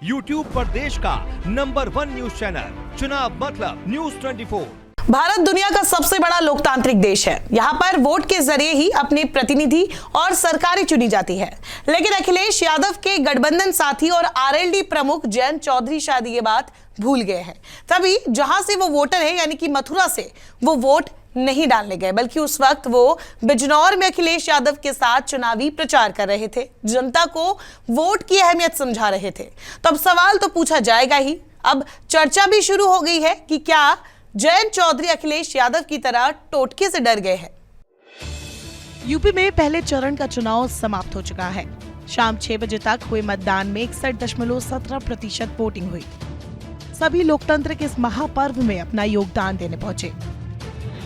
YouTube पर देश का नंबर 1 न्यूज चैनल चुनाव मतलब न्यूज 24। भारत दुनिया का सबसे बड़ा लोकतांत्रिक देश है। यहाँ पर वोट के जरिए ही अपने प्रतिनिधि और सरकारें चुनी जाती है। लेकिन अखिलेश यादव के गठबंधन साथी और आरएलडी प्रमुख जयंत चौधरी शायद ये बात भूल गए हैं। तभी जहां से वो वोटर है यानी कि मथुरा से वो वोट नहीं डालने गए, बल्कि उस वक्त वो बिजनौर में अखिलेश यादव के साथ चुनावी प्रचार कर रहे थे, जनता को वोट की अहमियत समझा रहे थे। तो अब सवाल तो पूछा जाएगा ही। अब चर्चा भी शुरू हो गई है कि क्या जयंत चौधरी अखिलेश यादव की तरह टोटके से डर गए हैं। यूपी में पहले चरण का चुनाव समाप्त हो चुका है। शाम 6 बजे तक हुए मतदान में 61.17% वोटिंग हुई। सभी लोकतंत्र के इस महापर्व में अपना योगदान देने पहुंचे,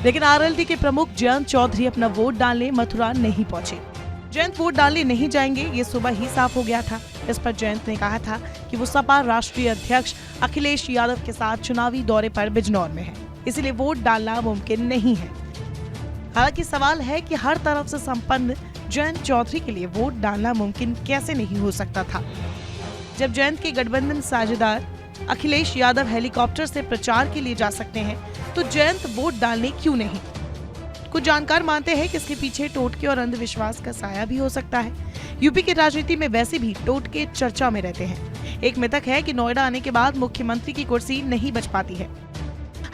लेकिन आरएलडी के प्रमुख जयंत चौधरी अपना वोट डालने मथुरा नहीं पहुंचे। जयंत वोट डालने नहीं जाएंगे, ये सुबह ही साफ हो गया था। इस पर जयंत ने कहा था कि वो सपा राष्ट्रीय अध्यक्ष अखिलेश यादव के साथ चुनावी दौरे पर बिजनौर में है, इसलिए वोट डालना मुमकिन नहीं है। हालांकि सवाल है कि हर तरफ से संपन्न जयंत चौधरी के लिए वोट डालना मुमकिन कैसे नहीं हो सकता था, जब जयंत के गठबंधन साझेदार अखिलेश यादव हेलीकॉप्टर से प्रचार के लिए जा सकते हैं, तो जयंत वोट डालने क्यों नहीं? कुछ जानकार मानते हैं कि इसके पीछे टोटके और अंधविश्वास का साया भी हो सकता है। यूपी की राजनीति में वैसे भी टोटके चर्चा में रहते हैं। एक मिथक है कि नोएडा आने के बाद मुख्यमंत्री की कुर्सी नहीं बच पाती है।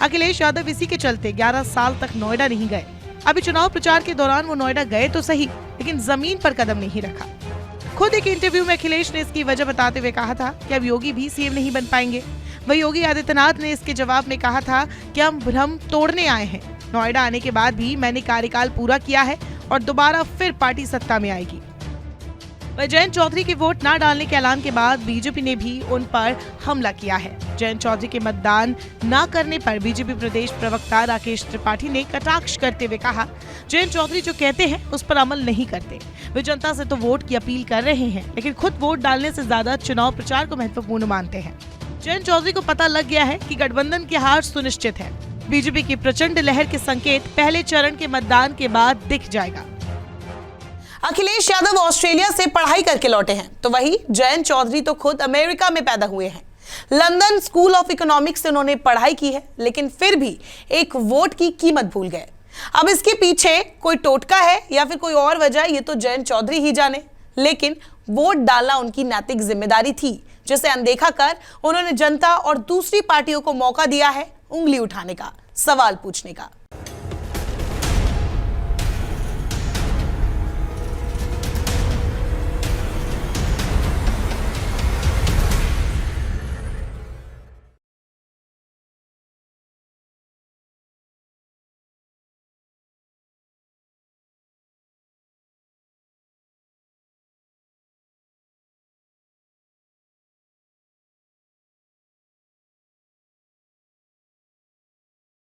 अखिलेश यादव इसी के चलते 11 साल तक नोएडा नहीं गए। अभी चुनाव प्रचार के दौरान वो नोएडा गए तो सही, लेकिन जमीन पर कदम नहीं रखा। खुद एक इंटरव्यू में अखिलेश ने इसकी वजह बताते हुए कहा था कि अब योगी भी सीएम नहीं बन पाएंगे। वही योगी आदित्यनाथ ने इसके जवाब में कहा था कि हम भ्रम तोड़ने आए हैं। नोएडा आने के बाद भी मैंने कार्यकाल पूरा किया है और दोबारा फिर पार्टी सत्ता में आएगी। वह जयंत चौधरी के वोट न डालने के ऐलान के बाद बीजेपी ने भी उन पर हमला किया है। जयंत चौधरी के मतदान न करने पर बीजेपी प्रदेश प्रवक्ता राकेश त्रिपाठी ने कटाक्ष करते हुए कहा, जयंत चौधरी जो कहते हैं उस पर अमल नहीं करते। वे जनता से तो वोट की अपील कर रहे हैं, लेकिन खुद वोट डालने से ज्यादा चुनाव प्रचार को महत्वपूर्ण मानते हैं। जयंत चौधरी को पता लग गया है कि गठबंधन की हार सुनिश्चित है। बीजेपी की प्रचंड लहर के संकेत पहले चरण के मतदान के बाद दिख जाएगा। अखिलेश यादव ऑस्ट्रेलिया से पढ़ाई करके लौटे हैं, तो वही जयंत चौधरी तो खुद अमेरिका में पैदा हुए हैं। लंदन स्कूल ऑफ इकोनॉमिक्स से उन्होंने पढ़ाई की है, लेकिन फिर भी एक वोट की कीमत भूल गए। अब इसके पीछे कोई टोटका है या फिर कोई और वजह, ये तो जयंत चौधरी ही जाने। लेकिन वोट डालना उनकी नैतिक जिम्मेदारी थी, जिसे अनदेखा कर उन्होंने जनता और दूसरी पार्टियों को मौका दिया है उंगली उठाने का, सवाल पूछने का।